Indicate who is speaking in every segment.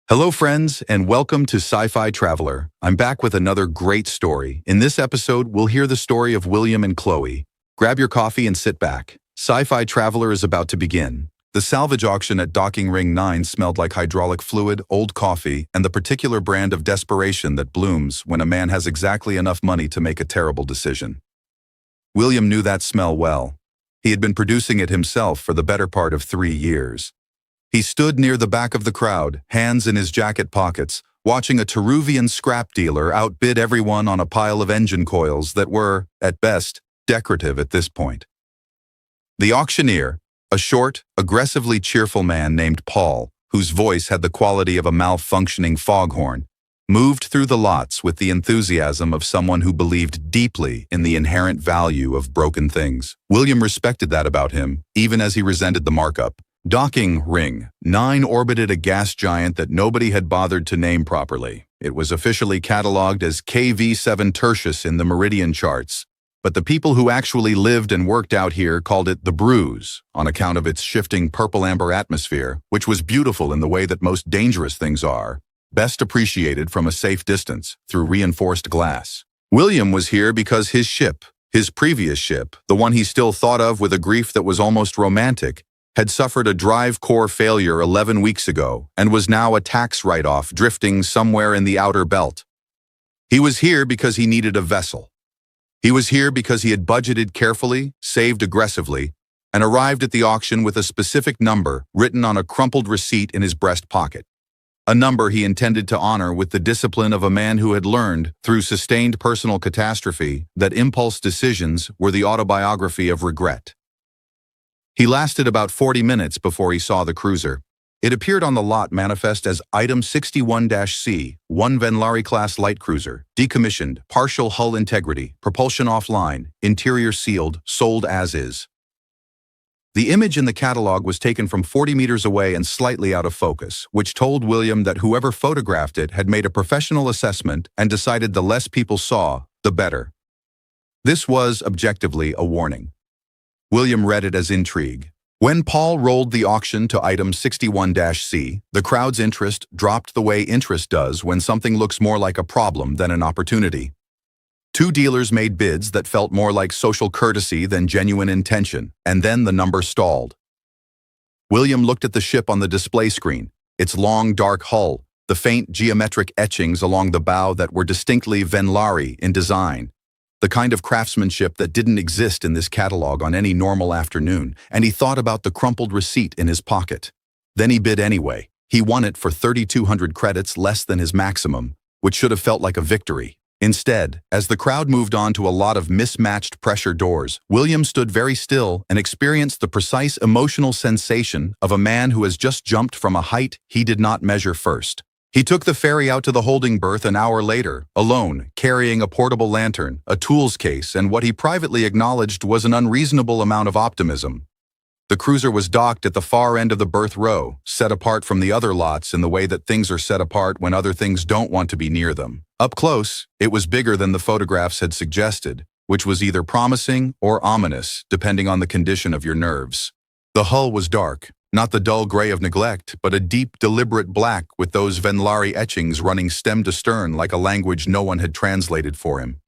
Speaker 1: Hello friends, and welcome to Sci-Fi Traveler. I'm back with another great story. In this episode, we'll hear the story of William and Chloe. Grab your coffee and sit back. Sci-Fi Traveler is about to begin. The salvage auction at Docking Ring 9 smelled like hydraulic fluid, old coffee, and the particular brand of desperation that blooms when a man has exactly enough money to make a terrible decision. William knew that smell well. He had been producing it himself for the better part of 3 years. He stood near the back of the crowd, hands in his jacket pockets, watching a Teruvian scrap dealer outbid everyone on a pile of engine coils that were, at best, decorative at this point. The auctioneer, a short, aggressively cheerful man named Paul, whose voice had the quality of a malfunctioning foghorn, moved through the lots with the enthusiasm of someone who believed deeply in the inherent value of broken things. William respected that about him, even as he resented the markup. Docking Ring 9 orbited a gas giant that nobody had bothered to name properly. It was officially catalogued as KV7 Tertius in the Meridian charts, but the people who actually lived and worked out here called it the Bruise, on account of its shifting purple-amber atmosphere, which was beautiful in the way that most dangerous things are, best appreciated from a safe distance, through reinforced glass. William was here because his ship, his previous ship, the one he still thought of with a grief that was almost romantic, had suffered a drive core failure 11 weeks ago and was now a tax write-off drifting somewhere in the outer belt. He was here because he needed a vessel. He was here because he had budgeted carefully, saved aggressively, and arrived at the auction with a specific number written on a crumpled receipt in his breast pocket. A number he intended to honor with the discipline of a man who had learned, through sustained personal catastrophe, that impulse decisions were the autobiography of regret. He lasted about 40 minutes before he saw the cruiser. It appeared on the lot manifest as Item 61-C, 1 Venlari-class light cruiser, decommissioned, partial hull integrity, propulsion offline, interior sealed, sold as is. The image in the catalog was taken from 40 meters away and slightly out of focus, which told William that whoever photographed it had made a professional assessment and decided the less people saw, the better. This was, objectively, a warning. William read it as intrigue. When Paul rolled the auction to Item 61-C, the crowd's interest dropped the way interest does when something looks more like a problem than an opportunity. 2 dealers made bids that felt more like social courtesy than genuine intention, and then the number stalled. William looked at the ship on the display screen, its long, dark hull, the faint geometric etchings along the bow that were distinctly Venlari in design, the kind of craftsmanship that didn't exist in this catalog on any normal afternoon, and he thought about the crumpled receipt in his pocket. Then he bid anyway. He won it for 3,200 credits less than his maximum, which should have felt like a victory. Instead, as the crowd moved on to a lot of mismatched pressure doors, William stood very still and experienced the precise emotional sensation of a man who has just jumped from a height he did not measure first. He took the ferry out to the holding berth an hour later, alone, carrying a portable lantern, a tools case, and what he privately acknowledged was an unreasonable amount of optimism. The cruiser was docked at the far end of the berth row, set apart from the other lots in the way that things are set apart when other things don't want to be near them. Up close, it was bigger than the photographs had suggested, which was either promising or ominous, depending on the condition of your nerves. The hull was dark. Not the dull gray of neglect, but a deep, deliberate black with those Venlari etchings running stem to stern like a language no one had translated for him.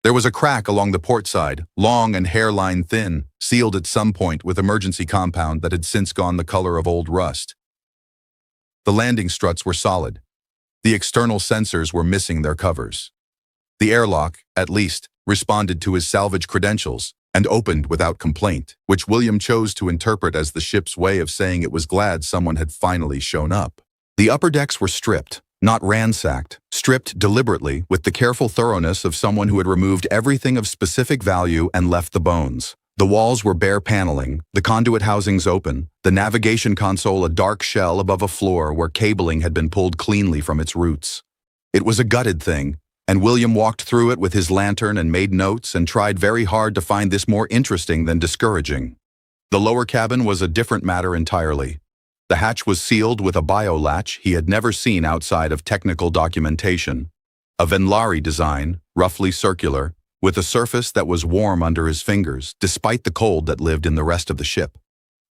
Speaker 1: There was a crack along the port side, long and hairline thin, sealed at some point with emergency compound that had since gone the color of old rust. The landing struts were solid. The external sensors were missing their covers. The airlock, at least, responded to his salvage credentials and opened without complaint, which William chose to interpret as the ship's way of saying it was glad someone had finally shown up. The upper decks were stripped, not ransacked, stripped deliberately with the careful thoroughness of someone who had removed everything of specific value and left the bones. The walls were bare paneling, the conduit housings open, the navigation console a dark shell above a floor where cabling had been pulled cleanly from its roots. It was a gutted thing, and William walked through it with his lantern and made notes and tried very hard to find this more interesting than discouraging. The lower cabin was a different matter entirely. The hatch was sealed with a bio-latch he had never seen outside of technical documentation. A Venlari design, roughly circular, with a surface that was warm under his fingers, despite the cold that lived in the rest of the ship.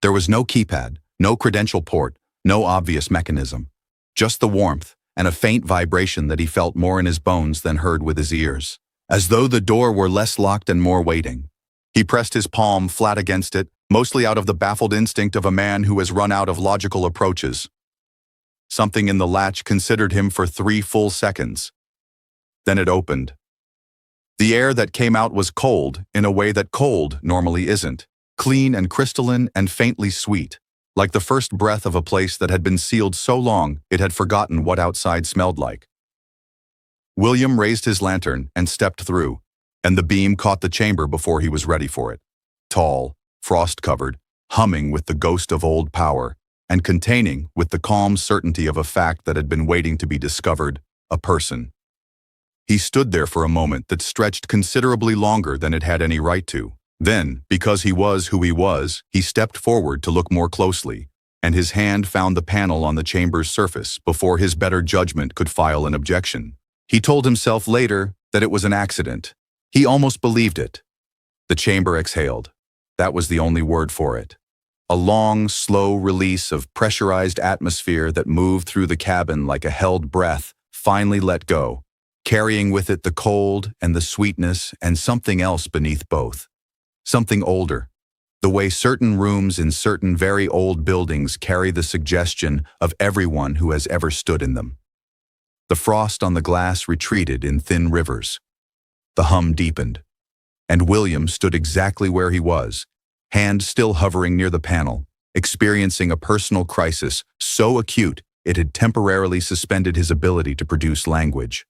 Speaker 1: There was no keypad, no credential port, no obvious mechanism. just the warmth and a faint vibration that he felt more in his bones than heard with his ears, as though the door were less locked and more waiting. He pressed his palm flat against it, mostly out of the baffled instinct of a man who has run out of logical approaches. Something in the latch considered him for 3 full seconds. Then it opened. The air that came out was cold in a way that cold normally isn't, clean and crystalline and faintly sweet, like the first breath of a place that had been sealed so long it had forgotten what outside smelled like. William raised his lantern and stepped through, and the beam caught the chamber before he was ready for it. Tall, frost-covered, humming with the ghost of old power, and containing, with the calm certainty of a fact that had been waiting to be discovered, a person. He stood there for a moment that stretched considerably longer than it had any right to. Then, because he was who he was, he stepped forward to look more closely, and his hand found the panel on the chamber's surface before his better judgment could file an objection. He told himself later that it was an accident. He almost believed it. The chamber exhaled. That was the only word for it. A long, slow release of pressurized atmosphere that moved through the cabin like a held breath finally let go, carrying with it the cold and the sweetness and something else beneath both. Something older, the way certain rooms in certain very old buildings carry the suggestion of everyone who has ever stood in them. The frost on the glass retreated in thin rivers. The hum deepened, and William stood exactly where he was, hand still hovering near the panel, experiencing a personal crisis so acute it had temporarily suspended his ability to produce language.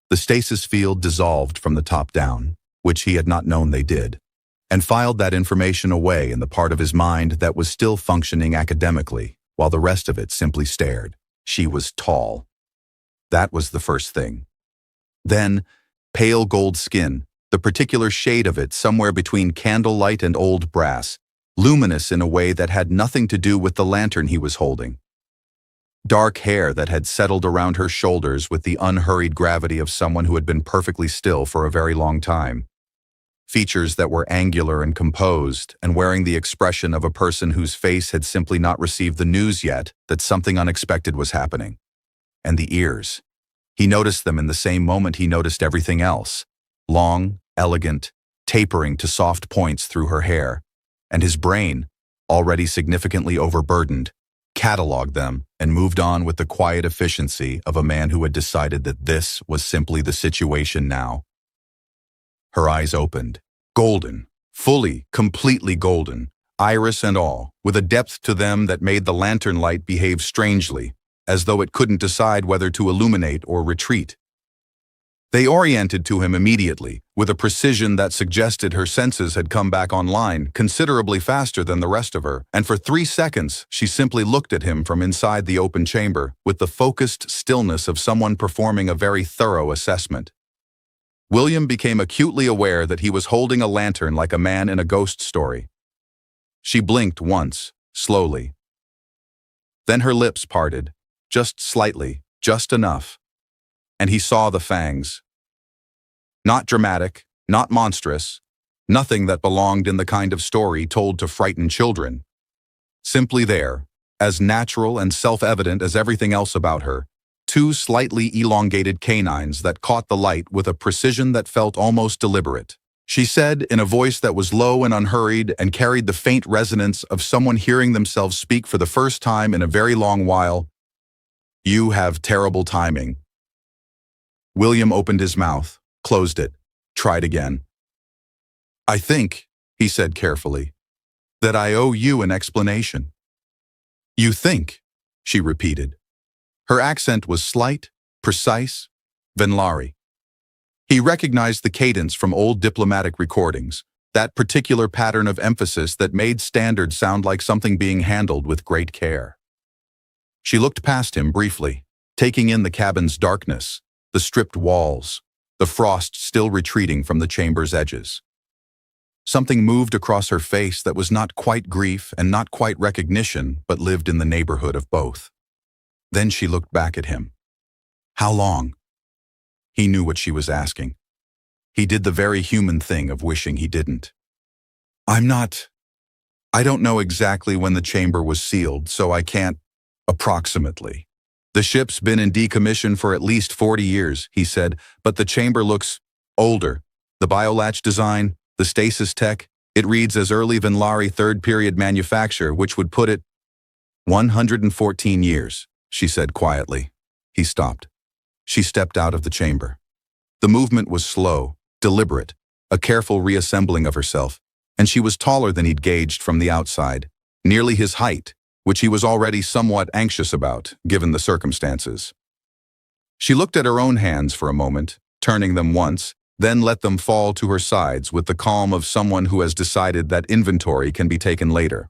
Speaker 1: The stasis field dissolved from the top down, which he had not known they did, and filed that information away in the part of his mind that was still functioning academically, while the rest of it simply stared. She was tall. That was the first thing. Then, pale gold skin, the particular shade of it somewhere between candlelight and old brass, luminous in a way that had nothing to do with the lantern he was holding. Dark hair that had settled around her shoulders with the unhurried gravity of someone who had been perfectly still for a very long time. Features that were angular and composed and wearing the expression of a person whose face had simply not received the news yet that something unexpected was happening. And the ears. He noticed them in the same moment he noticed everything else. Long, elegant, tapering to soft points through her hair, and his brain, already significantly overburdened, cataloged them and moved on with the quiet efficiency of a man who had decided that this was simply the situation now. Her eyes opened, golden, fully, completely golden, iris and all, with a depth to them that made the lantern light behave strangely, as though it couldn't decide whether to illuminate or retreat. They oriented to him immediately, with a precision that suggested her senses had come back online considerably faster than the rest of her, and for 3 seconds she simply looked at him from inside the open chamber with the focused stillness of someone performing a very thorough assessment. William became acutely aware that he was holding a lantern like a man in a ghost story. She blinked once, slowly. Then her lips parted, just slightly, just enough, and he saw the fangs. Not dramatic, not monstrous, nothing that belonged in the kind of story told to frighten children. Simply there, as natural and self-evident as everything else about her, 2 slightly elongated canines that caught the light with a precision that felt almost deliberate. She said, in a voice that was low and unhurried and carried the faint resonance of someone hearing themselves speak for the first time in a very long while, "You have terrible timing." William opened his mouth, closed it, tried again. "I think," he said carefully, "that I owe you an explanation." "You think," she repeated. Her accent was slight, precise, Venlari. He recognized the cadence from old diplomatic recordings, that particular pattern of emphasis that made standards sound like something being handled with great care. She looked past him briefly, taking in the cabin's darkness, the stripped walls, the frost still retreating from the chamber's edges. Something moved across her face that was not quite grief and not quite recognition, but lived in the neighborhood of both. Then she looked back at him. How long? He knew what she was asking. He did the very human thing of wishing he didn't. I don't know exactly when the chamber was sealed, so I can't, approximately. The ship's been in decommission for at least 40 years, he said, but the chamber looks older. The biolatch design, the stasis tech, it reads as early Venlari third-period manufacture, which would put it 114 years, she said quietly. He stopped. She stepped out of the chamber. The movement was slow, deliberate, a careful reassembling of herself, and she was taller than he'd gauged from the outside, nearly his height, which he was already somewhat anxious about, given the circumstances. She looked at her own hands for a moment, turning them once, then let them fall to her sides with the calm of someone who has decided that inventory can be taken later.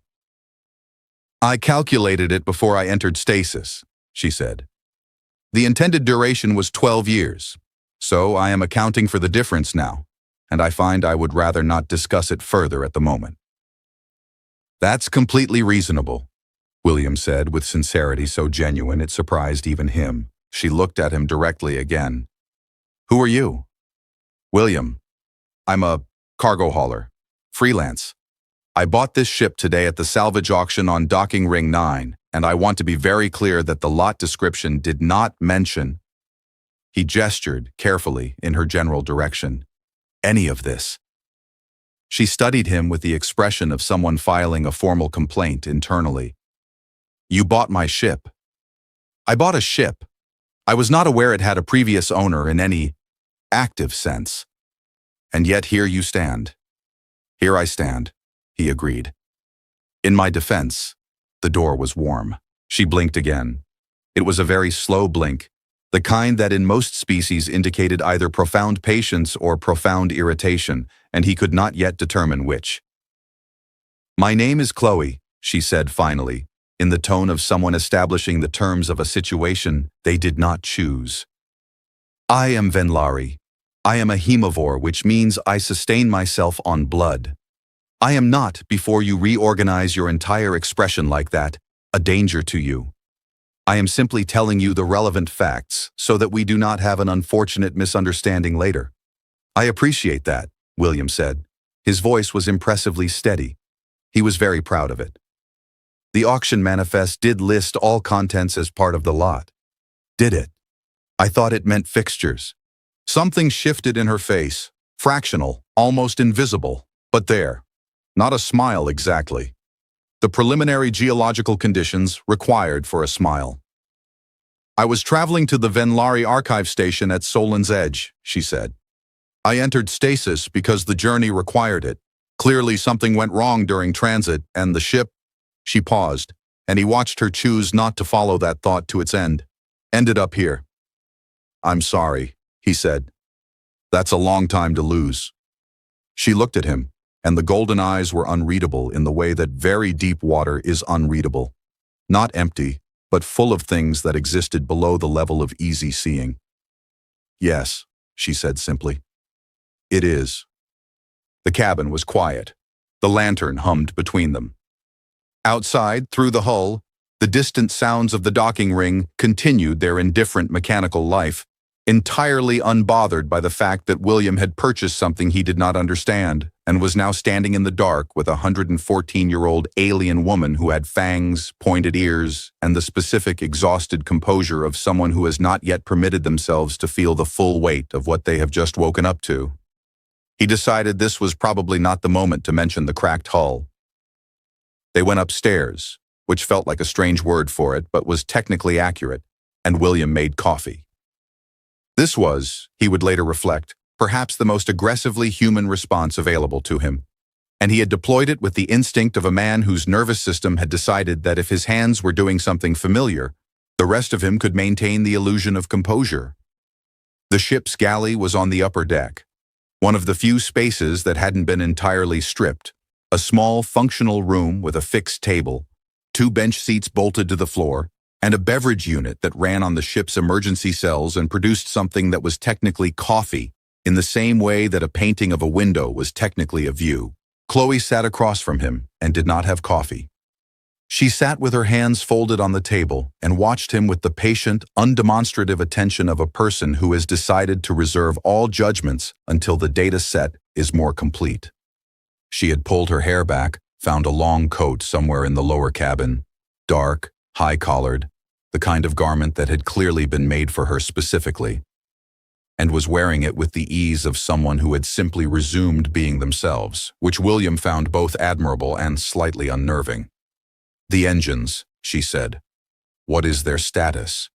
Speaker 1: I calculated it before I entered stasis, she said. The intended duration was 12 years, so I am accounting for the difference now, and I find I would rather not discuss it further at the moment. That's completely reasonable, William said with sincerity so genuine it surprised even him. She looked at him directly again. Who are you? William. I'm a cargo hauler. Freelance. I bought this ship today at the salvage auction on Docking Ring 9, and I want to be very clear that the lot description did not mention. He gestured carefully in her general direction. Any of this. She studied him with the expression of someone filing a formal complaint internally. You bought my ship. I bought a ship. I was not aware it had a previous owner in any active sense. And yet here you stand. Here I stand, he agreed. In my defense, the door was warm. She blinked again. It was a very slow blink, the kind that in most species indicated either profound patience or profound irritation, and he could not yet determine which. My name is Chloe, she said finally, in the tone of someone establishing the terms of a situation they did not choose. I am Venlari. I am a hemivore, which means I sustain myself on blood. I am not, before you reorganize your entire expression like that, a danger to you. I am simply telling you the relevant facts so that we do not have an unfortunate misunderstanding later. I appreciate that, William said. His voice was impressively steady. He was very proud of it. The auction manifest did list all contents as part of the lot. Did it? I thought it meant fixtures. Something shifted in her face, fractional, almost invisible, but there. Not a smile exactly. The preliminary geological conditions required for a smile. I was traveling to the Venlari archive station at Solon's Edge, she said. I entered stasis because the journey required it. Clearly something went wrong during transit, and the ship. She paused, and he watched her choose not to follow that thought to its end. Ended up here. I'm sorry, he said. That's a long time to lose. She looked at him, and the golden eyes were unreadable in the way that very deep water is unreadable. Not empty, but full of things that existed below the level of easy seeing. Yes, she said simply. It is. The cabin was quiet. The lantern hummed between them. Outside, through the hull, the distant sounds of the docking ring continued their indifferent mechanical life, entirely unbothered by the fact that William had purchased something he did not understand and was now standing in the dark with a 114-year-old alien woman who had fangs, pointed ears, and the specific exhausted composure of someone who has not yet permitted themselves to feel the full weight of what they have just woken up to. He decided this was probably not the moment to mention the cracked hull. They went upstairs, which felt like a strange word for it, but was technically accurate, and William made coffee. This was, he would later reflect, perhaps the most aggressively human response available to him, and he had deployed it with the instinct of a man whose nervous system had decided that if his hands were doing something familiar, the rest of him could maintain the illusion of composure. The ship's galley was on the upper deck, one of the few spaces that hadn't been entirely stripped. A small, functional room with a fixed table, 2 bench seats bolted to the floor, and a beverage unit that ran on the ship's emergency cells and produced something that was technically coffee, in the same way that a painting of a window was technically a view. Chloe sat across from him and did not have coffee. She sat with her hands folded on the table and watched him with the patient, undemonstrative attention of a person who has decided to reserve all judgments until the data set is more complete. She had pulled her hair back, found a long coat somewhere in the lower cabin, dark, high-collared, the kind of garment that had clearly been made for her specifically, and was wearing it with the ease of someone who had simply resumed being themselves, which William found both admirable and slightly unnerving. "The engines," she said. "What is their status?"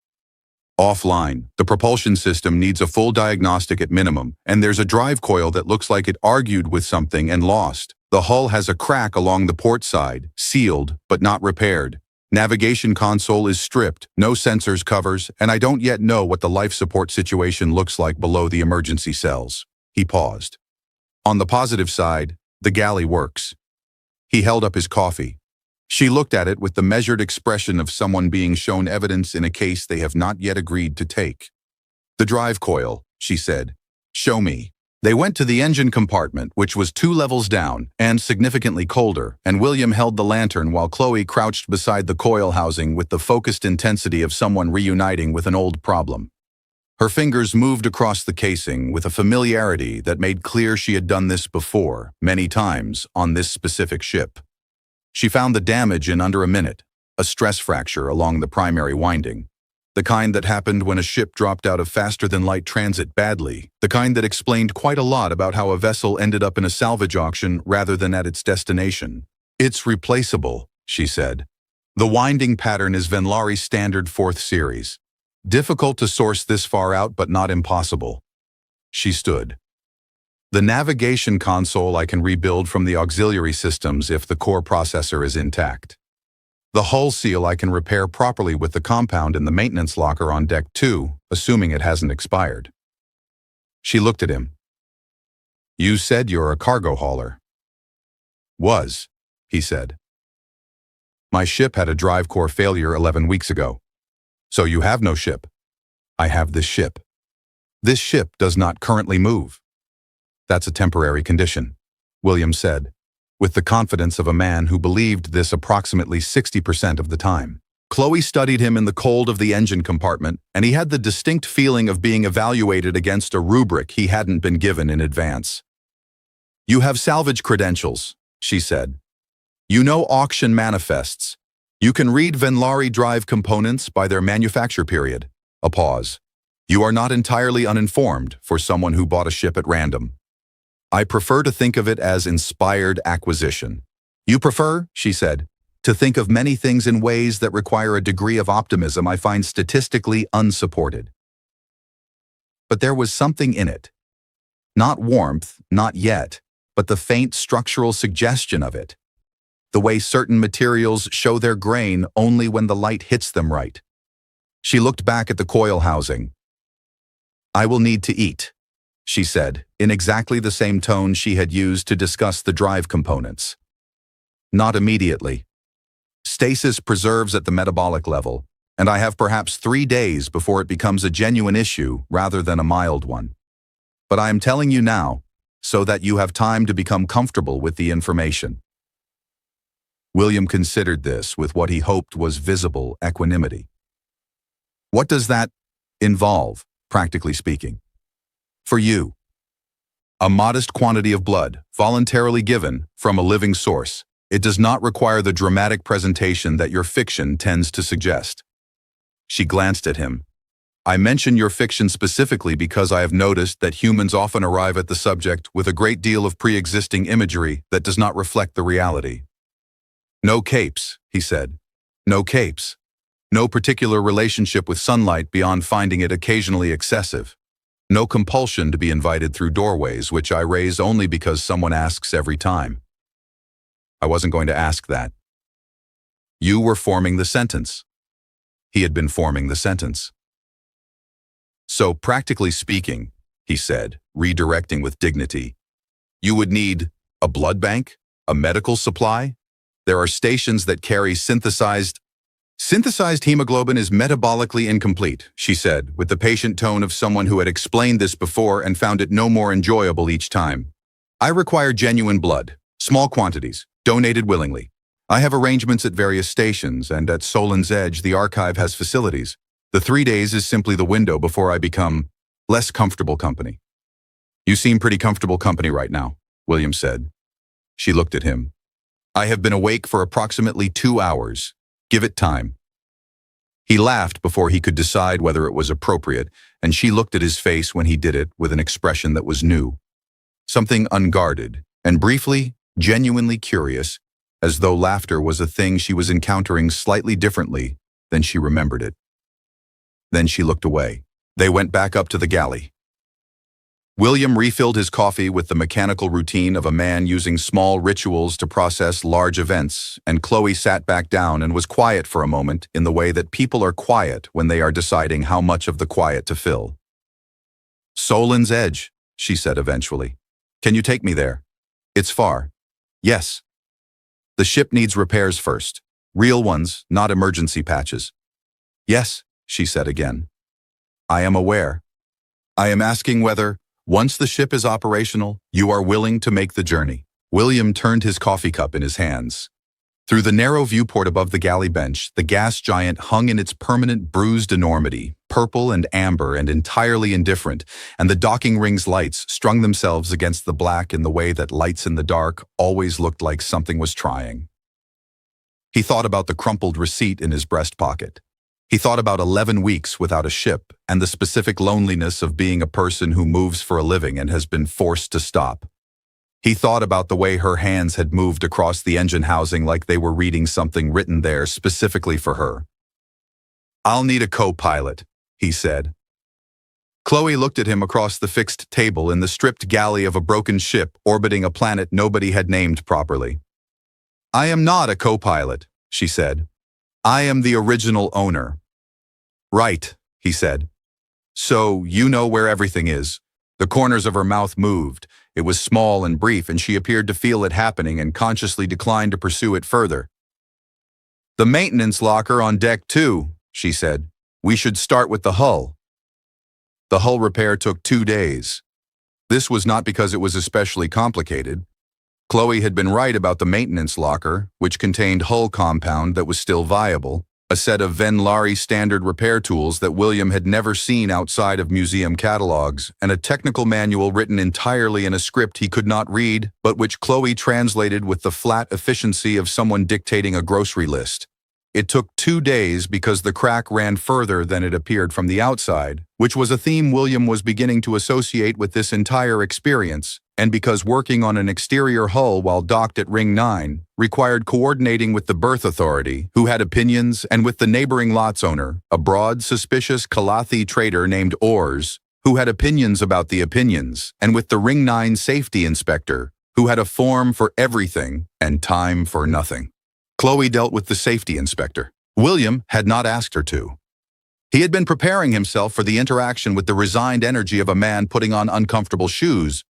Speaker 1: "Offline. The propulsion system needs a full diagnostic at minimum, and there's a drive coil that looks like it argued with something and lost. The hull has a crack along the port side, sealed but not repaired. Navigation console is stripped, no sensors covers, and I don't yet know what the life support situation looks like below the emergency cells." He paused. "On the positive side, the galley works." He held up his coffee. She looked at it with the measured expression of someone being shown evidence in a case they have not yet agreed to take. "The drive coil," she said. "Show me." They went to the engine compartment, which was 2 levels down and significantly colder, and William held the lantern while Chloe crouched beside the coil housing with the focused intensity of someone reuniting with an old problem. Her fingers moved across the casing with a familiarity that made clear she had done this before, many times, on this specific ship. She found the damage in under a minute, a stress fracture along the primary winding. The kind that happened when a ship dropped out of faster-than-light transit badly, the kind that explained quite a lot about how a vessel ended up in a salvage auction rather than at its destination. "It's replaceable," she said. "The winding pattern is Venlari's standard 4th series. Difficult to source this far out, but not impossible." She stood. "The navigation console I can rebuild from the auxiliary systems if the core processor is intact. The hull seal I can repair properly with the compound in the maintenance locker on deck 2, assuming it hasn't expired." She looked at him. "You said you're a cargo hauler." "Was," he said. "My ship had a drive core failure 11 weeks ago." "So you have no ship?" "I have this ship. This ship does not currently move." "That's a temporary condition," William said, with the confidence of a man who believed this approximately 60% of the time. Chloe studied him in the cold of the engine compartment, and he had the distinct feeling of being evaluated against a rubric he hadn't been given in advance. "You have salvage credentials," she said. "You know auction manifests. You can read Venlari drive components by their manufacture period." A pause. "You are not entirely uninformed for someone who bought a ship at random. I prefer to think of it as inspired acquisition." "You prefer," she said, "to think of many things in ways that require a degree of optimism I find statistically unsupported." But there was something in it. Not warmth, not yet, but the faint structural suggestion of it. The way certain materials show their grain only when the light hits them right. She looked back at the coil housing. "I will need to eat," she said, in exactly the same tone she had used to discuss the drive components. "Not immediately. Stasis preserves at the metabolic level, and I have perhaps 3 days before it becomes a genuine issue rather than a mild one. But I am telling you now, so that you have time to become comfortable with the information." William considered this with what he hoped was visible equanimity. "What does that involve, practically speaking?" "For you. A modest quantity of blood, voluntarily given, from a living source. It does not require the dramatic presentation that your fiction tends to suggest." She glanced at him. "I mention your fiction specifically because I have noticed that humans often arrive at the subject with a great deal of pre-existing imagery that does not reflect the reality." "No capes," he said. "No capes. No particular relationship with sunlight beyond finding it occasionally excessive. No compulsion to be invited through doorways, which I raise only because someone asks every time." "I wasn't going to ask that." "You were forming the sentence." He had been forming the sentence. "So, practically speaking," he said, redirecting with dignity, "you would need a blood bank, a medical supply. There are stations that carry synthesized hemoglobin is metabolically incomplete," she said, with the patient tone of someone who had explained this before and found it no more enjoyable each time. "I require genuine blood, small quantities, donated willingly. I have arrangements at various stations, and at Solon's Edge the archive has facilities. The 3 days is simply the window before I become less comfortable company." "You seem pretty comfortable company right now," William said. She looked at him. "I have been awake for approximately 2 hours. Give it time." He laughed before he could decide whether it was appropriate, and she looked at his face when he did it with an expression that was new. Something unguarded, and briefly, genuinely curious, as though laughter was a thing she was encountering slightly differently than she remembered it. Then she looked away. They went back up to the galley. William refilled his coffee with the mechanical routine of a man using small rituals to process large events, and Chloe sat back down and was quiet for a moment in the way that people are quiet when they are deciding how much of the quiet to fill. "Solon's Edge," she said eventually. "Can you take me there?" "It's far." "Yes." "The ship needs repairs first. Real ones, not emergency patches." "Yes," she said again. "I am aware. I am asking whether, once the ship is operational, you are willing to make the journey." William turned his coffee cup in his hands. Through the narrow viewport above the galley bench, the gas giant hung in its permanent bruised enormity, purple and amber and entirely indifferent, and the docking ring's lights strung themselves against the black in the way that lights in the dark always looked like something was trying. He thought about the crumpled receipt in his breast pocket. He thought about 11 weeks without a ship and the specific loneliness of being a person who moves for a living and has been forced to stop. He thought about the way her hands had moved across the engine housing like they were reading something written there specifically for her. "I'll need a co-pilot," he said. Chloe looked at him across the fixed table in the stripped galley of a broken ship orbiting a planet nobody had named properly. "I am not a co-pilot," she said. "I am the original owner." "Right," he said. "So you know where everything is." The corners of her mouth moved. It was small and brief, and she appeared to feel it happening and consciously declined to pursue it further. "The maintenance locker on deck 2, she said. "We should start with the hull." The hull repair took 2 days. This was not because it was especially complicated. Chloe had been right about the maintenance locker, which contained hull compound that was still viable, a set of Venlari standard repair tools that William had never seen outside of museum catalogs, and a technical manual written entirely in a script he could not read, but which Chloe translated with the flat efficiency of someone dictating a grocery list. It took 2 days because the crack ran further than it appeared from the outside, which was a theme William was beginning to associate with this entire experience, and because working on an exterior hull while docked at Ring 9 required coordinating with the berth authority, who had opinions, and with the neighboring lot's owner, a broad, suspicious Kalathi trader named Ors, who had opinions about the opinions, and with the Ring 9 safety inspector, who had a form for everything and time for nothing. Chloe dealt with the safety inspector. William had not asked her to. He had been preparing himself for the interaction with the resigned energy of a man putting on uncomfortable shoes,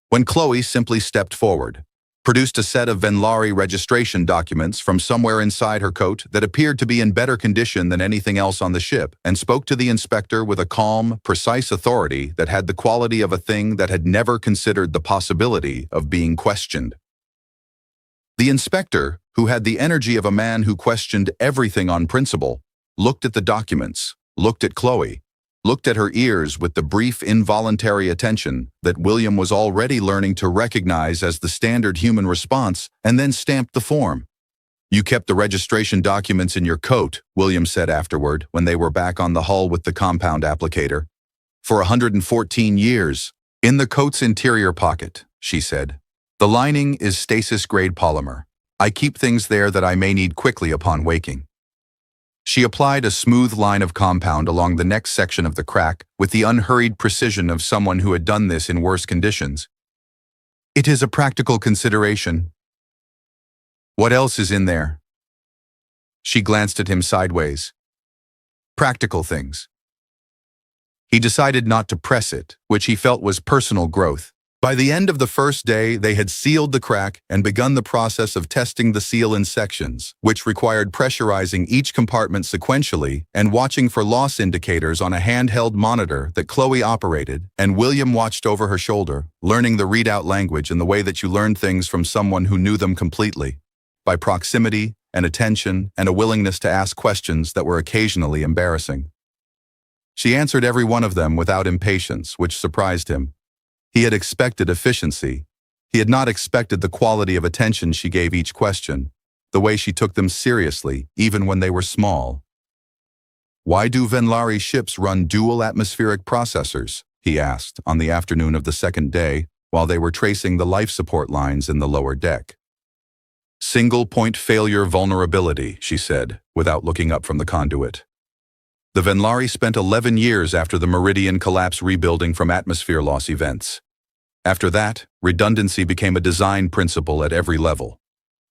Speaker 1: when Chloe simply stepped forward, produced a set of Venlari registration documents from somewhere inside her coat that appeared to be in better condition than anything else on the ship, and spoke to the inspector with a calm, precise authority that had the quality of a thing that had never considered the possibility of being questioned. The inspector, who had the energy of a man who questioned everything on principle, looked at the documents, looked at Chloe, looked at her ears with the brief involuntary attention that William was already learning to recognize as the standard human response, and then stamped the form. "You kept the registration documents in your coat," William said afterward when they were back on the hull with the compound applicator. "For 114 years. In the coat's interior pocket," she said. "The lining is stasis-grade polymer. I keep things there that I may need quickly upon waking." She applied a smooth line of compound along the next section of the crack with the unhurried precision of someone who had done this in worse conditions. "It is a practical consideration." "What else is in there?" She glanced at him sideways. "Practical things." He decided not to press it, which he felt was personal growth. By the end of the first day, they had sealed the crack and begun the process of testing the seal in sections, which required pressurizing each compartment sequentially and watching for loss indicators on a handheld monitor that Chloe operated, and William watched over her shoulder, learning the readout language in the way that you learned things from someone who knew them completely, by proximity and attention and a willingness to ask questions that were occasionally embarrassing. She answered every one of them without impatience, which surprised him. He had expected efficiency. He had not expected the quality of attention she gave each question, the way she took them seriously, even when they were small. "Why do Venlari ships run dual atmospheric processors?" he asked on the afternoon of the second day while they were tracing the life support lines in the lower deck. "Single-point failure vulnerability," she said, without looking up from the conduit. The Venlari spent 11 years after the Meridian collapse rebuilding from atmosphere loss events. After that, redundancy became a design principle at every level.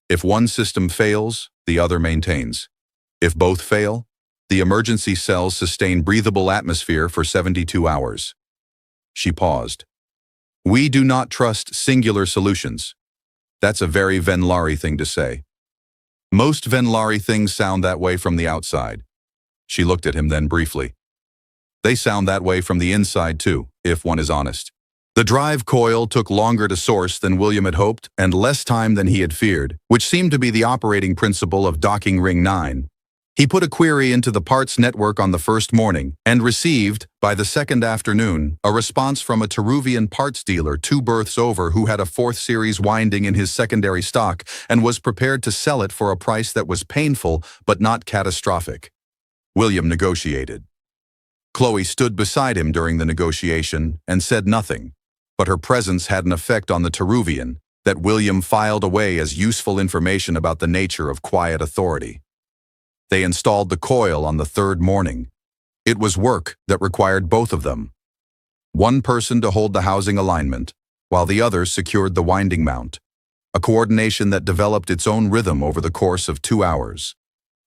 Speaker 1: If one system fails, the other maintains. If both fail, the emergency cells sustain breathable atmosphere for 72 hours. She paused. "We do not trust singular solutions." That's a very Venlari thing to say. Most Venlari things sound that way from the outside. She looked at him then briefly. They sound that way from the inside too, if one is honest. The drive coil took longer to source than William had hoped and less time than he had feared, which seemed to be the operating principle of docking ring 9. He put a query into the parts network on the first morning and received, by the second afternoon, a response from a Teruvian parts dealer 2 berths over who had a 4th series winding in his secondary stock and was prepared to sell it for a price that was painful but not catastrophic. William negotiated. Chloe stood beside him during the negotiation and said nothing, but her presence had an effect on the Teruvian that William filed away as useful information about the nature of quiet authority. They installed the coil on the 3rd morning. It was work that required both of them. One person to hold the housing alignment, while the other secured the winding mount, a coordination that developed its own rhythm over the course of 2 hours.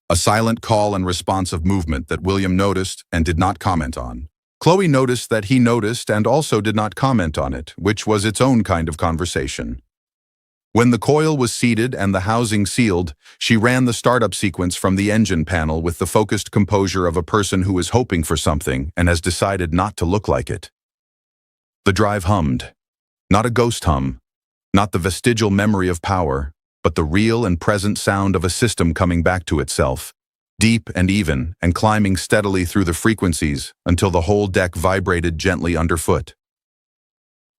Speaker 1: A silent call and responsive movement that William noticed and did not comment on. Chloe noticed that he noticed and also did not comment on it, which was its own kind of conversation. When the coil was seated and the housing sealed, she ran the startup sequence from the engine panel with the focused composure of a person who is hoping for something and has decided not to look like it. The drive hummed. Not a ghost hum, not the vestigial memory of power, but the real and present sound of a system coming back to itself, deep and even, and climbing steadily through the frequencies until the whole deck vibrated gently underfoot.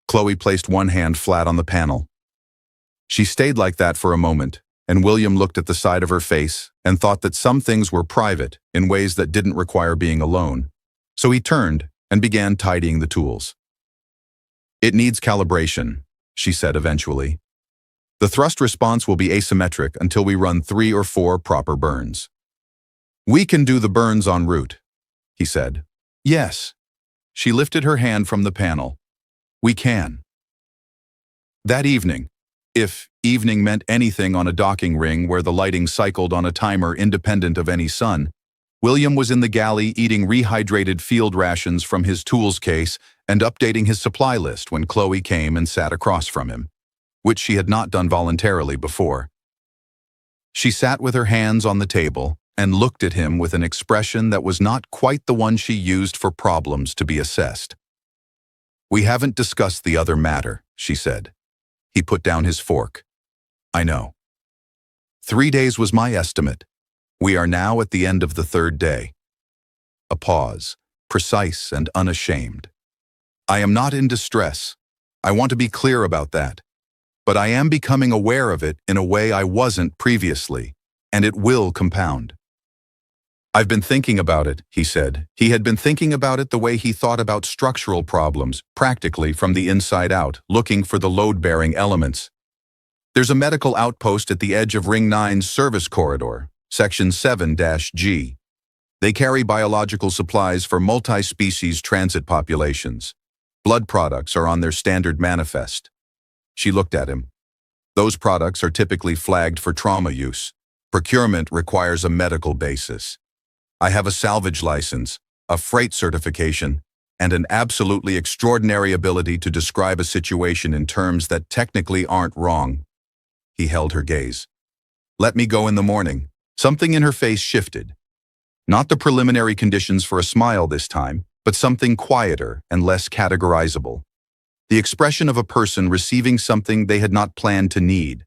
Speaker 1: Chloe placed one hand flat on the panel. She stayed like that for a moment, and William looked at the side of her face and thought that some things were private in ways that didn't require being alone. So he turned and began tidying the tools. "It needs calibration," she said eventually. "The thrust response will be asymmetric until we run 3 or 4 proper burns." "We can do the burns en route," he said. "Yes." She lifted her hand from the panel. "We can." That evening, if evening meant anything on a docking ring where the lighting cycled on a timer independent of any sun, William was in the galley eating rehydrated field rations from his tools case and updating his supply list when Chloe came and sat across from him, which she had not done voluntarily before. She sat with her hands on the table and looked at him with an expression that was not quite the one she used for problems to be assessed. "We haven't discussed the other matter," she said. He put down his fork. "I know. 3 days was my estimate. We are now at the end of the 3rd day." A pause, precise and unashamed. "I am not in distress. I want to be clear about that. But I am becoming aware of it in a way I wasn't previously, and it will compound." "I've been thinking about it," he said. He had been thinking about it the way he thought about structural problems, practically from the inside out, looking for the load-bearing elements. "There's a medical outpost at the edge of Ring 9's service corridor, Section 7-G. They carry biological supplies for multi-species transit populations. Blood products are on their standard manifest." She looked at him. "Those products are typically flagged for trauma use. Procurement requires a medical basis. I have a salvage license, a freight certification, and an absolutely extraordinary ability to describe a situation in terms that technically aren't wrong." He held her gaze. "Let me go in the morning." Something in her face shifted. Not the preliminary conditions for a smile this time, but something quieter and less categorizable. The expression of a person receiving something they had not planned to need.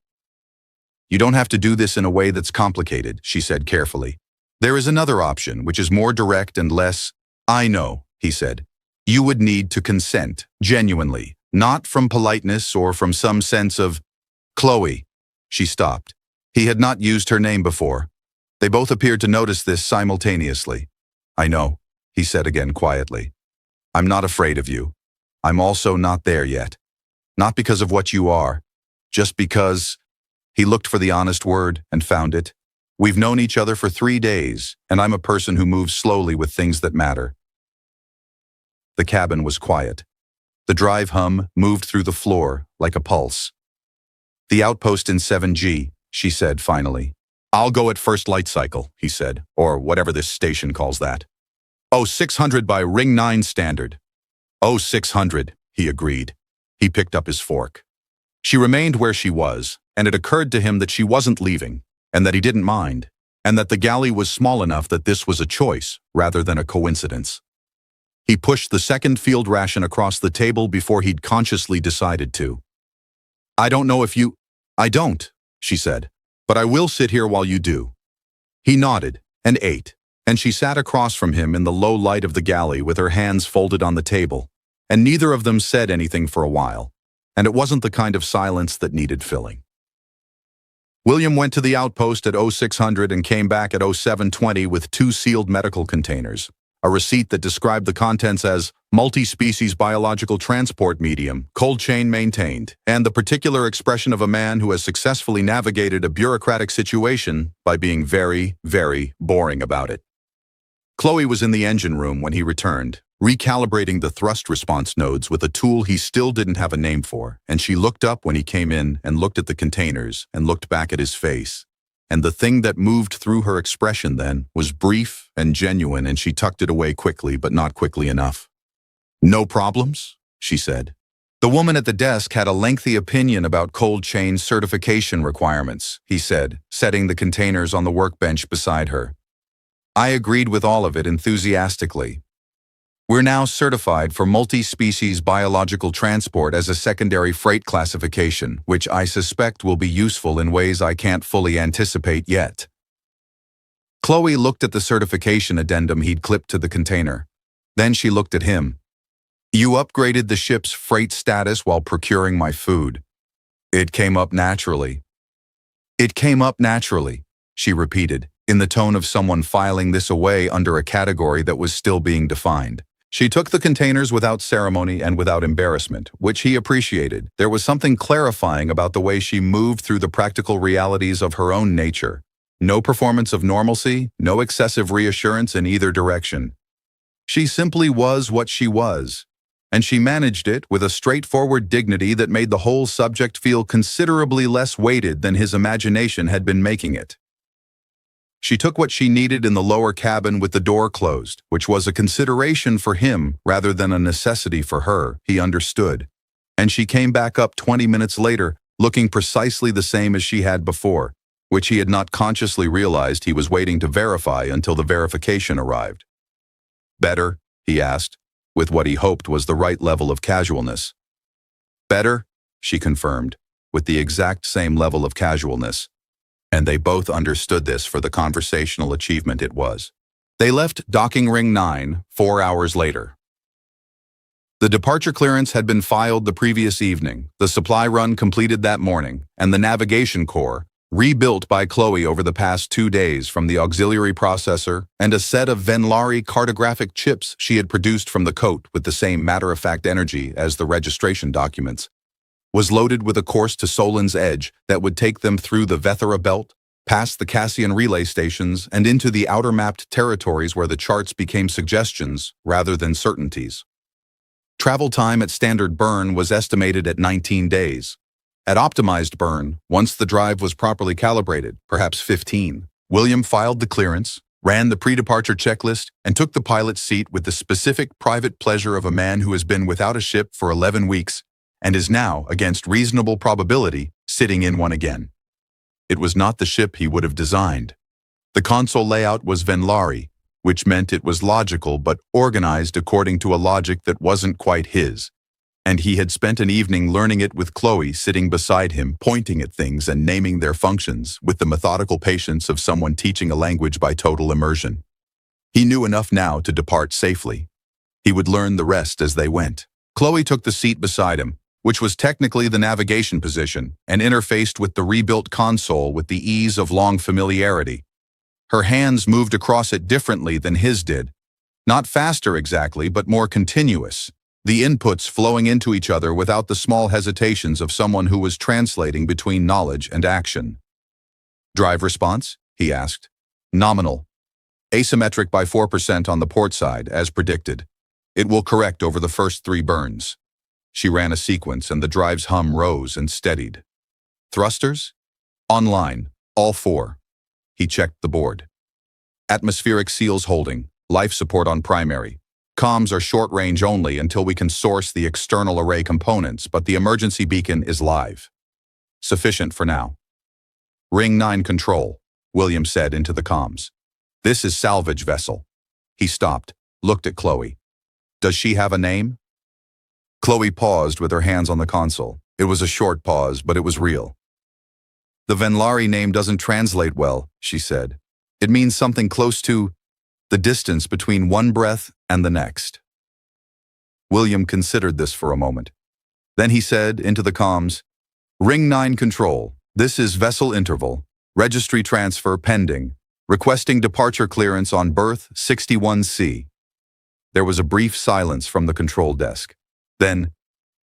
Speaker 1: "You don't have to do this in a way that's complicated," she said carefully. "There is another option, which is more direct and less—" "I know," he said. "You would need to consent, genuinely, not from politeness or from some sense of—" "Chloe." She stopped. He had not used her name before. They both appeared to notice this simultaneously. I know, he said again quietly. I'm not afraid of you. I'm also not there yet. Not because of what you are, just because. He looked for the honest word and found it. We've known each other for 3 days, and I'm a person who moves slowly with things that matter. The cabin was quiet. The drive hum moved through the floor like a pulse. The outpost in 7G, she said finally. I'll go at first light cycle, he said, or whatever this station calls that. Oh, 600 by Ring 9 standard. Oh, 600, he agreed. He picked up his fork. She remained where she was, and it occurred to him that she wasn't leaving, and that he didn't mind, and that the galley was small enough that this was a choice rather than a coincidence. He pushed the second field ration across the table before he'd consciously decided to. I don't know if you... I don't, she said, but I will sit here while you do. He nodded and ate, and she sat across from him in the low light of the galley with her hands folded on the table, and neither of them said anything for a while, and it wasn't the kind of silence that needed filling. William went to the outpost at 0600 and came back at 0720 with 2 sealed medical containers, a receipt that described the contents as multi-species biological transport medium, cold chain maintained, and the particular expression of a man who has successfully navigated a bureaucratic situation by being very, very boring about it. Chloe was in the engine room when he returned, recalibrating the thrust response nodes with a tool he still didn't have a name for, and she looked up when he came in and looked at the containers and looked back at his face. And the thing that moved through her expression then was brief and genuine, and she tucked it away quickly, but not quickly enough. No problems, she said. The woman at the desk had a lengthy opinion about cold chain certification requirements, he said, setting the containers on the workbench beside her. I agreed with all of it enthusiastically. We're now certified for multi-species biological transport as a secondary freight classification, which I suspect will be useful in ways I can't fully anticipate yet. Chloe looked at the certification addendum he'd clipped to the container. Then she looked at him. You upgraded the ship's freight status while procuring my food. It came up naturally. It came up naturally, she repeated, in the tone of someone filing this away under a category that was still being defined. She took the containers without ceremony and without embarrassment, which he appreciated. There was something clarifying about the way she moved through the practical realities of her own nature. No performance of normalcy, no excessive reassurance in either direction. She simply was what she was, and she managed it with a straightforward dignity that made the whole subject feel considerably less weighted than his imagination had been making it. She took what she needed in the lower cabin with the door closed, which was a consideration for him rather than a necessity for her, he understood. And she came back up 20 minutes later, looking precisely the same as she had before, which he had not consciously realized he was waiting to verify until the verification arrived. Better, he asked, with what he hoped was the right level of casualness. Better, she confirmed, with the exact same level of casualness. And they both understood this for the conversational achievement it was. They left docking ring 9 4 hours later. The departure clearance had been filed the previous evening, the supply run completed that morning, and the navigation core, rebuilt by Chloe over the past 2 days from the auxiliary processor and a set of Venlari cartographic chips she had produced from the coat with the same matter-of-fact energy as the registration documents, was loaded with a course to Solon's Edge that would take them through the Vethera Belt, past the Cassian relay stations, and into the outer mapped territories where the charts became suggestions rather than certainties. Travel time at standard burn was estimated at 19 days. At optimized burn, once the drive was properly calibrated, perhaps 15. William filed the clearance, ran the pre-departure checklist, and took the pilot's seat with the specific private pleasure of a man who has been without a ship for 11 weeks and is now, against reasonable probability, sitting in one again. It was not the ship he would have designed. The console layout was Venlari, which meant it was logical but organized according to a logic that wasn't quite his. And he had spent an evening learning it with Chloe sitting beside him, pointing at things and naming their functions with the methodical patience of someone teaching a language by total immersion. He knew enough now to depart safely. He would learn the rest as they went. Chloe took the seat beside him, which was technically the navigation position, and interfaced with the rebuilt console with the ease of long familiarity. Her hands moved across it differently than his did, Not faster exactly, but more continuous. The inputs flowing into each other without the small hesitations of someone who was translating between knowledge and action. Drive response? He asked. Nominal. Asymmetric by 4% on the port side, as predicted. It will correct over the first 3 burns. She ran a sequence and the drive's hum rose and steadied. Thrusters? Online, all 4. He checked the board. Atmospheric seals holding, life support on primary. Comms are short range only until we can source the external array components, but the emergency beacon is live. Sufficient for now. Ring 9 control, William said into the comms. This is salvage vessel. He stopped, looked at Chloe. Does she have a name? Chloe paused with her hands on the console. It was a short pause, but it was real. The Venlari name doesn't translate well, she said. It means something close to the distance between one breath and the next. William considered this for a moment. Then he said into the comms, Ring 9 control, this is vessel interval, registry transfer pending, requesting departure clearance on berth 61C. There was a brief silence from the control desk. Then,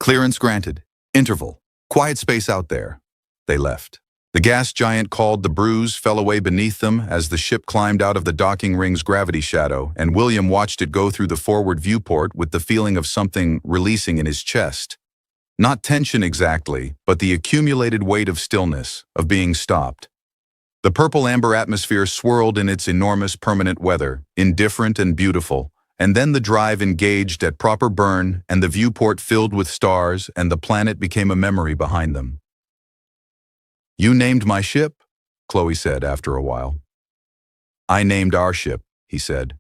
Speaker 1: clearance granted, interval, quiet space out there. They left. The gas giant called the bruise fell away beneath them as the ship climbed out of the docking ring's gravity shadow, and William watched it go through the forward viewport with the feeling of something releasing in his chest. Not tension exactly, but the accumulated weight of stillness, of being stopped. The purple-amber atmosphere swirled in its enormous permanent weather, indifferent and beautiful, and then the drive engaged at proper burn and the viewport filled with stars and the planet became a memory behind them. You named my ship, Chloe said after a while. I named our ship, he said.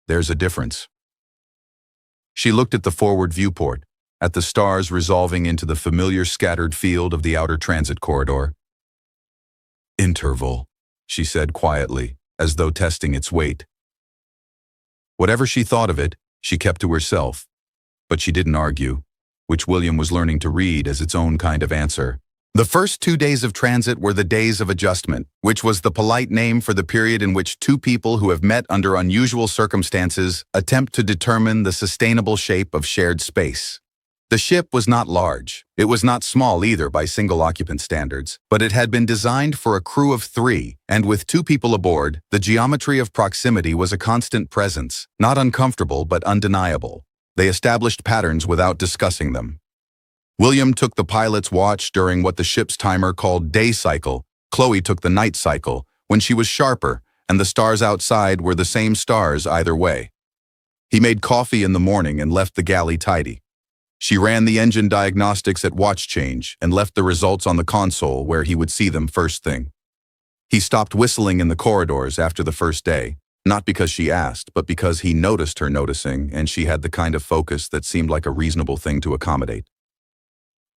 Speaker 1: There's a difference. She looked at the forward viewport, at the stars resolving into the familiar scattered field of the outer transit corridor. Interval, she said quietly, as though testing its weight. Whatever she thought of it, she kept to herself, but she didn't argue, which William was learning to read as its own kind of answer. The first 2 days of transit were the days of adjustment, which was the polite name for the period in which 2 people who have met under unusual circumstances attempt to determine the sustainable shape of shared space. The ship was not large. It was not small either by single-occupant standards, but it had been designed for a crew of 3, and with 2 people aboard, the geometry of proximity was a constant presence, not uncomfortable but undeniable. They established patterns without discussing them. William took the pilot's watch during what the ship's timer called day cycle. Chloe took the night cycle, when she was sharper, and the stars outside were the same stars either way. He made coffee in the morning and left the galley tidy. She ran the engine diagnostics at watch change and left the results on the console where he would see them first thing. He stopped whistling in the corridors after the first day, not because she asked, but because he noticed her noticing and she had the kind of focus that seemed like a reasonable thing to accommodate.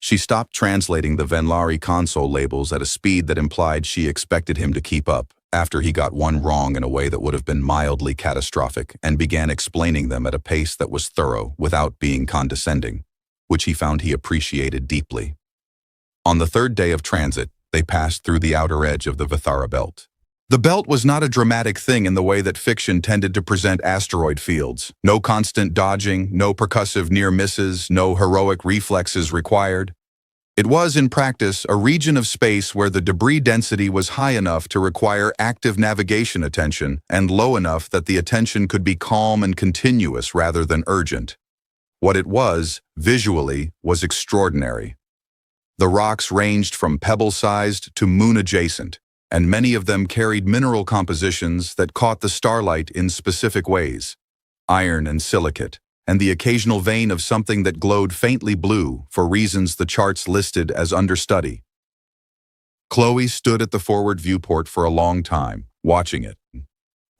Speaker 1: She stopped translating the Venlari console labels at a speed that implied she expected him to keep up after he got one wrong in a way that would have been mildly catastrophic and began explaining them at a pace that was thorough without being condescending, which he found he appreciated deeply. On the 3rd day of transit, they passed through the outer edge of the Vithara belt. The belt was not a dramatic thing in the way that fiction tended to present asteroid fields. No constant dodging, no percussive near misses, no heroic reflexes required. It was, in practice, a region of space where the debris density was high enough to require active navigation attention and low enough that the attention could be calm and continuous rather than urgent. What it was, visually, was extraordinary. The rocks ranged from pebble-sized to moon-adjacent, and many of them carried mineral compositions that caught the starlight in specific ways, iron and silicate, and the occasional vein of something that glowed faintly blue for reasons the charts listed as understudy. Chloe stood at the forward viewport for a long time, watching it.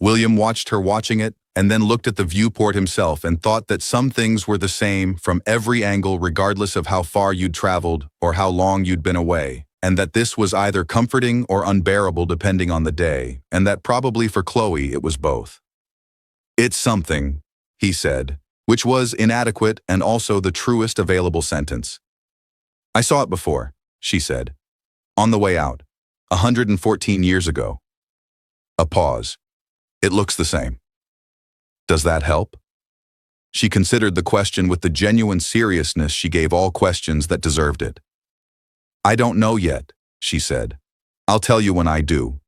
Speaker 1: William watched her watching it, and then looked at the viewport himself and thought that some things were the same from every angle regardless of how far you'd traveled or how long you'd been away, and that this was either comforting or unbearable depending on the day, and that probably for Chloe it was both. It's something, he said, which was inadequate and also the truest available sentence. I saw it before, she said. On the way out, 114 years ago. A pause. It looks the same. Does that help? She considered the question with the genuine seriousness she gave all questions that deserved it. "I don't know yet," she said. "I'll tell you when I do."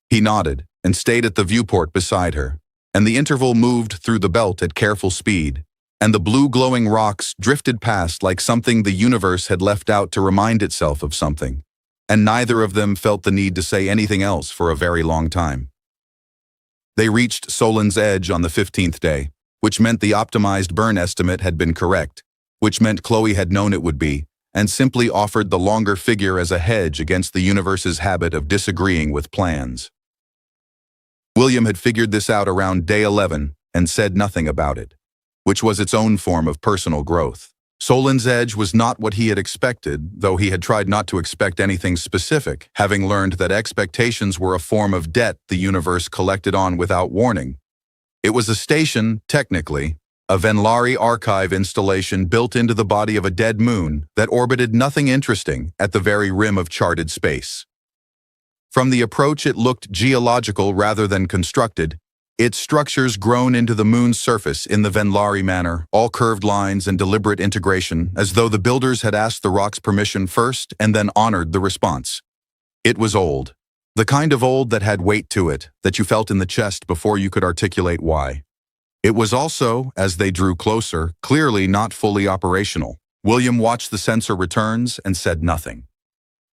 Speaker 1: He nodded and stayed at the viewport beside her, and the interval moved through the belt at careful speed, and the blue glowing rocks drifted past like something the universe had left out to remind itself of something, and neither of them felt the need to say anything else for a very long time. They reached Solon's edge on the 15th day, which meant the optimized burn estimate had been correct, which meant Chloe had known it would be, and simply offered the longer figure as a hedge against the universe's habit of disagreeing with plans. William had figured this out around day 11 and said nothing about it, which was its own form of personal growth. Solon's edge was not what he had expected, though he had tried not to expect anything specific, having learned that expectations were a form of debt the universe collected on without warning. It was a station, technically, a Venlari archive installation built into the body of a dead moon that orbited nothing interesting at the very rim of charted space. From the approach, it looked geological rather than constructed, its structures grown into the moon's surface in the Venlari manner, all curved lines and deliberate integration, as though the builders had asked the rock's permission first and then honored the response. It was old. The kind of old that had weight to it, that you felt in the chest before you could articulate why. It was also, as they drew closer, clearly not fully operational. William watched the sensor returns and said nothing.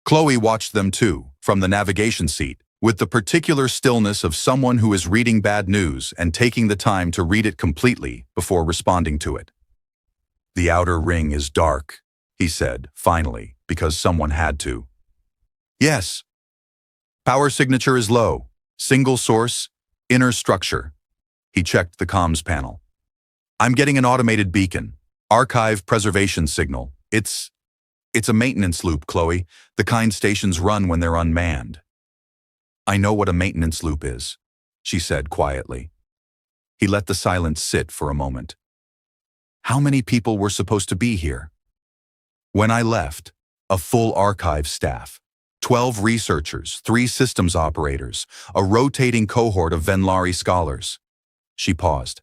Speaker 1: Chloe watched them too, from the navigation seat, with the particular stillness of someone who is reading bad news and taking the time to read it completely before responding to it. "The outer ring is dark," he said, finally, because someone had to. "Yes. Power signature is low. Single source, inner structure." He checked the comms panel. "I'm getting an automated beacon. Archive preservation signal. It's a maintenance loop, Chloe, the kind stations run when they're unmanned." "I know what a maintenance loop is," she said quietly. He let the silence sit for a moment. "How many people were supposed to be here?" "When I left, a full archive staff. 12 researchers, 3 systems operators, a rotating cohort of Venlari scholars." She paused.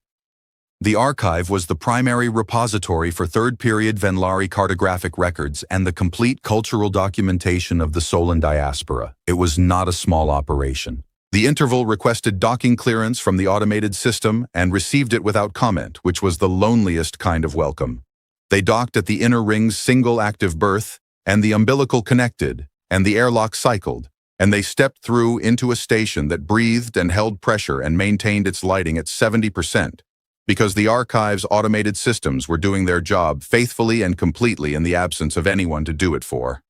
Speaker 1: The archive was the primary repository for third-period Venlari cartographic records and the complete cultural documentation of the Solon diaspora. It was not a small operation. The interval requested docking clearance from the automated system and received it without comment, which was the loneliest kind of welcome. They docked at the inner ring's single active berth, and the umbilical connected, and the airlock cycled, and they stepped through into a station that breathed and held pressure and maintained its lighting at 70%. Because the archive's automated systems were doing their job faithfully and completely in the absence of anyone to do it for.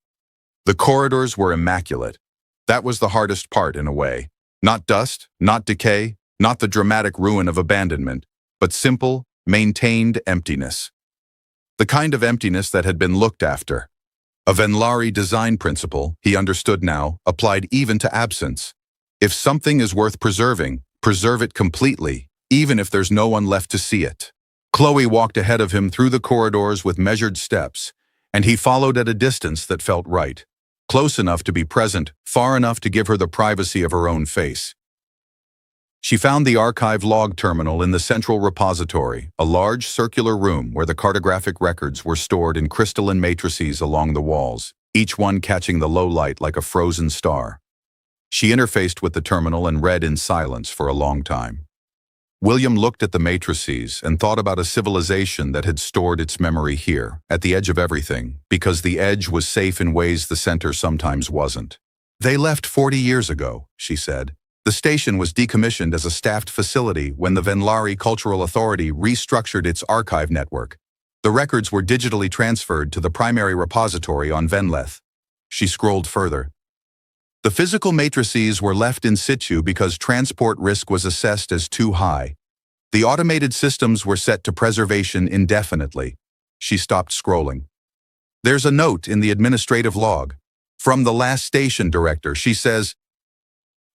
Speaker 1: The corridors were immaculate. That was the hardest part in a way. Not dust, not decay, not the dramatic ruin of abandonment, but simple, maintained emptiness. The kind of emptiness that had been looked after. A Venlari design principle, he understood now, applied even to absence. If something is worth preserving, preserve it completely, even if there's no one left to see it. Chloe walked ahead of him through the corridors with measured steps, and he followed at a distance that felt right, close enough to be present, far enough to give her the privacy of her own face. She found the archive log terminal in the central repository, a large circular room where the cartographic records were stored in crystalline matrices along the walls, each one catching the low light like a frozen star. She interfaced with the terminal and read in silence for a long time. William looked at the matrices and thought about a civilization that had stored its memory here, at the edge of everything, because the edge was safe in ways the center sometimes wasn't. "They left 40 years ago," she said. "The station was decommissioned as a staffed facility when the Venlari Cultural Authority restructured its archive network. The records were digitally transferred to the primary repository on Venleth." She scrolled further. "The physical matrices were left in situ because transport risk was assessed as too high. The automated systems were set to preservation indefinitely." She stopped scrolling. "There's a note in the administrative log. From the last station director, she says..."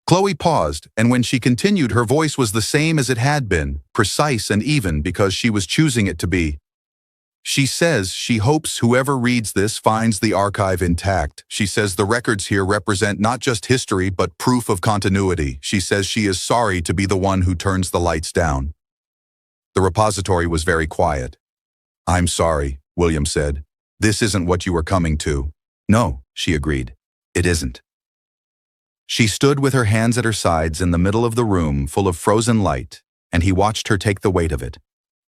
Speaker 1: Chloe paused, and when she continued, her voice was the same as it had been, precise and even because she was choosing it to be. "She says she hopes whoever reads this finds the archive intact. She says the records here represent not just history but proof of continuity. She says she is sorry to be the one who turns the lights down." The repository was very quiet. "I'm sorry," William said. "This isn't what you were coming to." "No," she agreed. "It isn't." She stood with her hands at her sides in the middle of the room full of frozen light, and he watched her take the weight of it.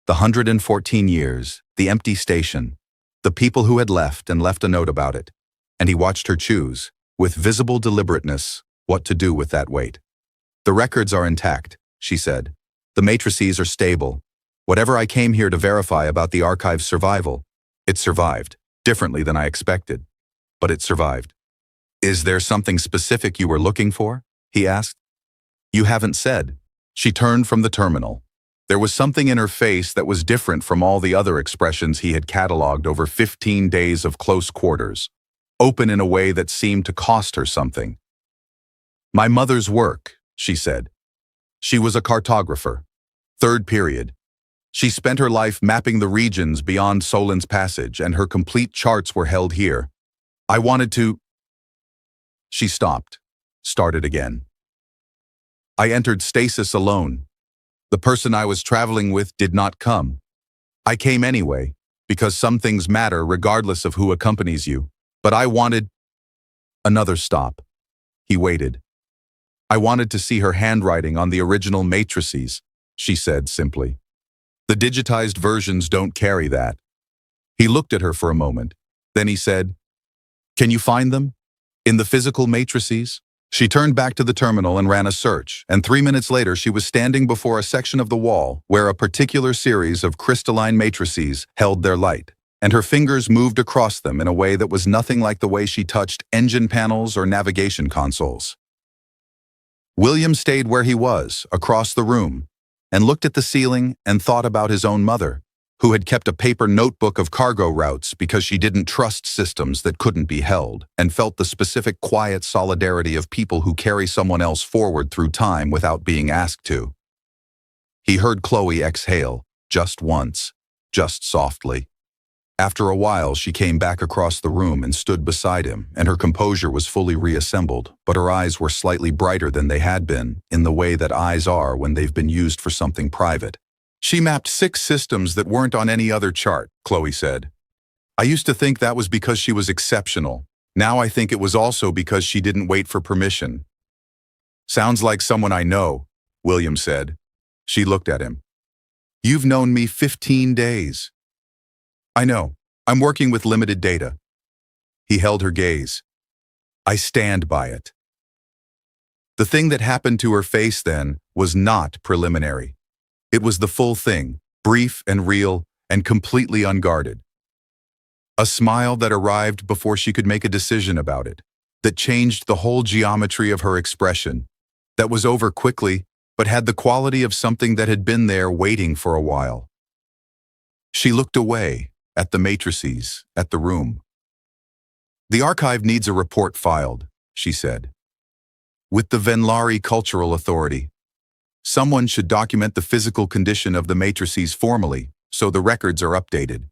Speaker 1: The 114 years, the empty station, the people who had left and left a note about it, and he watched her choose, with visible deliberateness, what to do with that weight. "The records are intact," she said. "The matrices are stable. Whatever I came here to verify about the archive's survival, it survived, differently than I expected, but it survived." "Is there something specific you were looking for?" he asked. "You haven't said." She turned from the terminal. There was something in her face that was different from all the other expressions he had cataloged over 15 days of close quarters, open in a way that seemed to cost her something. "My mother's work," she said. She was a cartographer. Third period. She spent her life mapping the regions beyond Solon's Passage, and her complete charts were held here. I wanted to... She stopped, started again. "I entered stasis alone. The person I was traveling with did not come. I came anyway, because some things matter regardless of who accompanies you. But I wanted..." Another stop. He waited. "I wanted to see her handwriting on the original matrices," she said simply. "The digitized versions don't carry that." He looked at her for a moment. Then he said, "Can you find them? In the physical matrices?" She turned back to the terminal and ran a search, and 3 minutes later she was standing before a section of the wall where a particular series of crystalline matrices held their light, and her fingers moved across them in a way that was nothing like the way she touched engine panels or navigation consoles. William stayed where he was, across the room, and looked at the ceiling and thought about his own mother, who had kept a paper notebook of cargo routes because she didn't trust systems that couldn't be held, and felt the specific quiet solidarity of people who carry someone else forward through time without being asked to. He heard Chloe exhale, just once, just softly. After a while, she came back across the room and stood beside him, and her composure was fully reassembled, but her eyes were slightly brighter than they had been, in the way that eyes are when they've been used for something private. "She mapped 6 systems that weren't on any other chart," Chloe said. "I used to think that was because she was exceptional. Now I think it was also because she didn't wait for permission." "Sounds like someone I know," William said. She looked at him. "You've known me 15 days. "I know. I'm working with limited data." He held her gaze. "I stand by it." The thing that happened to her face then was not preliminary. It was the full thing, brief and real and completely unguarded. A smile that arrived before she could make a decision about it, that changed the whole geometry of her expression, that was over quickly but had the quality of something that had been there waiting for a while. She looked away, at the matrices, at the room. "The archive needs a report filed," she said. "With the Venlari Cultural Authority. Someone should document the physical condition of the matrices formally, so the records are updated."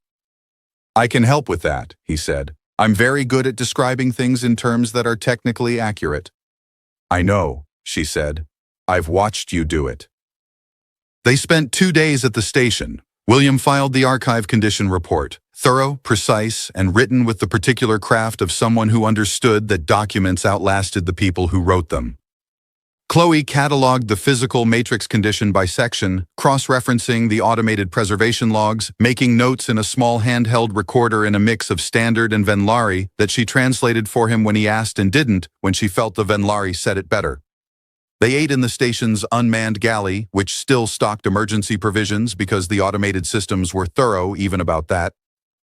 Speaker 1: "I can help with that," he said. "I'm very good at describing things in terms that are technically accurate." "I know," she said. "I've watched you do it." They spent 2 days at the station. William filed the archive condition report, thorough, precise, and written with the particular craft of someone who understood that documents outlasted the people who wrote them. Chloe cataloged the physical matrix condition by section, cross-referencing the automated preservation logs, making notes in a small handheld recorder in a mix of standard and Venlari that she translated for him when he asked and didn't when she felt the Venlari said it better. They ate in the station's unmanned galley, which still stocked emergency provisions because the automated systems were thorough even about that.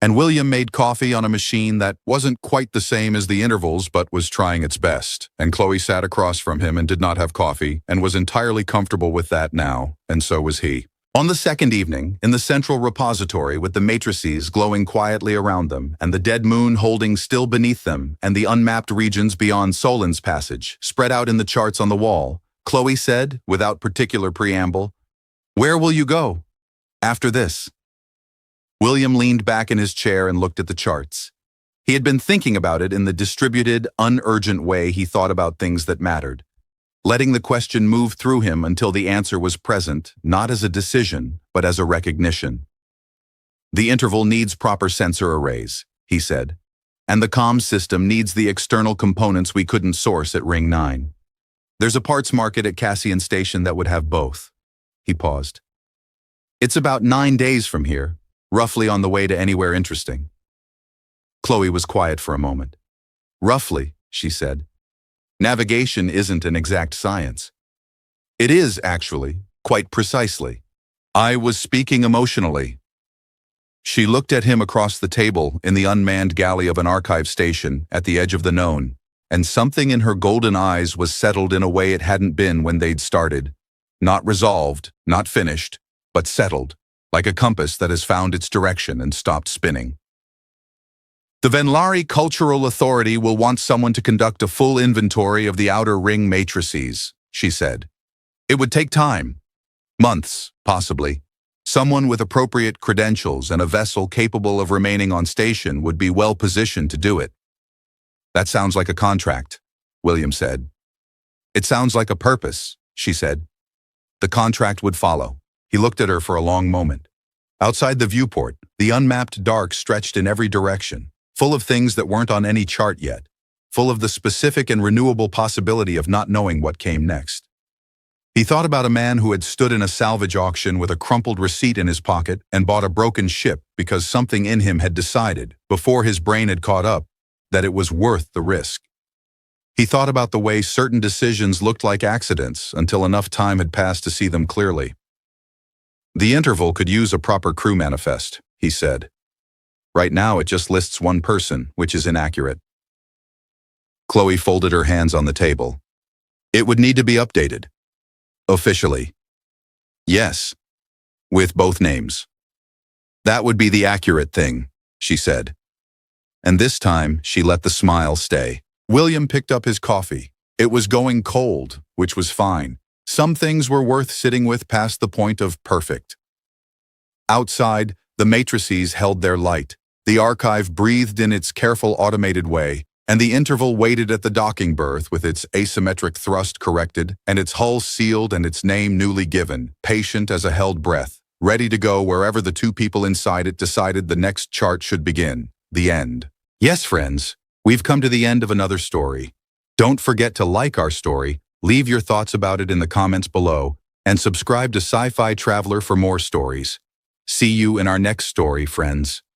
Speaker 1: And William made coffee on a machine that wasn't quite the same as the intervals but was trying its best. And Chloe sat across from him and did not have coffee and was entirely comfortable with that now, and so was he. On the second evening, in the central repository with the matrices glowing quietly around them and the dead moon holding still beneath them and the unmapped regions beyond Solon's Passage spread out in the charts on the wall, Chloe said, without particular preamble, "Where will you go after this?" William leaned back in his chair and looked at the charts. He had been thinking about it in the distributed, unurgent way he thought about things that mattered, letting the question move through him until the answer was present, not as a decision, but as a recognition. The interval needs proper sensor arrays, he said, and the comms system needs the external components we couldn't source at Ring 9. There's a parts market at Cassian Station that would have both. He paused. It's about 9 days from here, roughly on the way to anywhere interesting. Chloe was quiet for a moment. Roughly, she said. Navigation isn't an exact science. It is, actually, quite precisely. I was speaking emotionally. She looked at him across the table in the unmanned galley of an archive station at the edge of the known, and something in her golden eyes was settled in a way it hadn't been when they'd started. Not resolved, not finished, but settled, like a compass that has found its direction and stopped spinning. The Venlari Cultural Authority will want someone to conduct a full inventory of the outer ring matrices, she said. It would take time. Months, possibly. Someone with appropriate credentials and a vessel capable of remaining on station would be well positioned to do it. That sounds like a contract, William said. It sounds like a purpose, she said. The contract would follow. He looked at her for a long moment. Outside the viewport, the unmapped dark stretched in every direction, full of things that weren't on any chart yet, full of the specific and renewable possibility of not knowing what came next. He thought about a man who had stood in a salvage auction with a crumpled receipt in his pocket and bought a broken ship because something in him had decided, before his brain had caught up, that it was worth the risk. He thought about the way certain decisions looked like accidents until enough time had passed to see them clearly. The interval could use a proper crew manifest, he said. Right now it just lists one person, which is inaccurate. Chloe folded her hands on the table. It would need to be updated. Officially. Yes. With both names. That would be the accurate thing, she said. And this time, she let the smile stay. William picked up his coffee. It was going cold, which was fine. Some things were worth sitting with past the point of perfect. Outside, the matrices held their light. The archive breathed in its careful automated way, and the interval waited at the docking berth with its asymmetric thrust corrected and its hull sealed and its name newly given, patient as a held breath, ready to go wherever the two people inside it decided the next chart should begin, the end. Yes, friends, we've come to the end of another story. Don't forget to like our story, leave your thoughts about it in the comments below, and subscribe to Sci-Fi Traveler for more stories. See you in our next story, friends.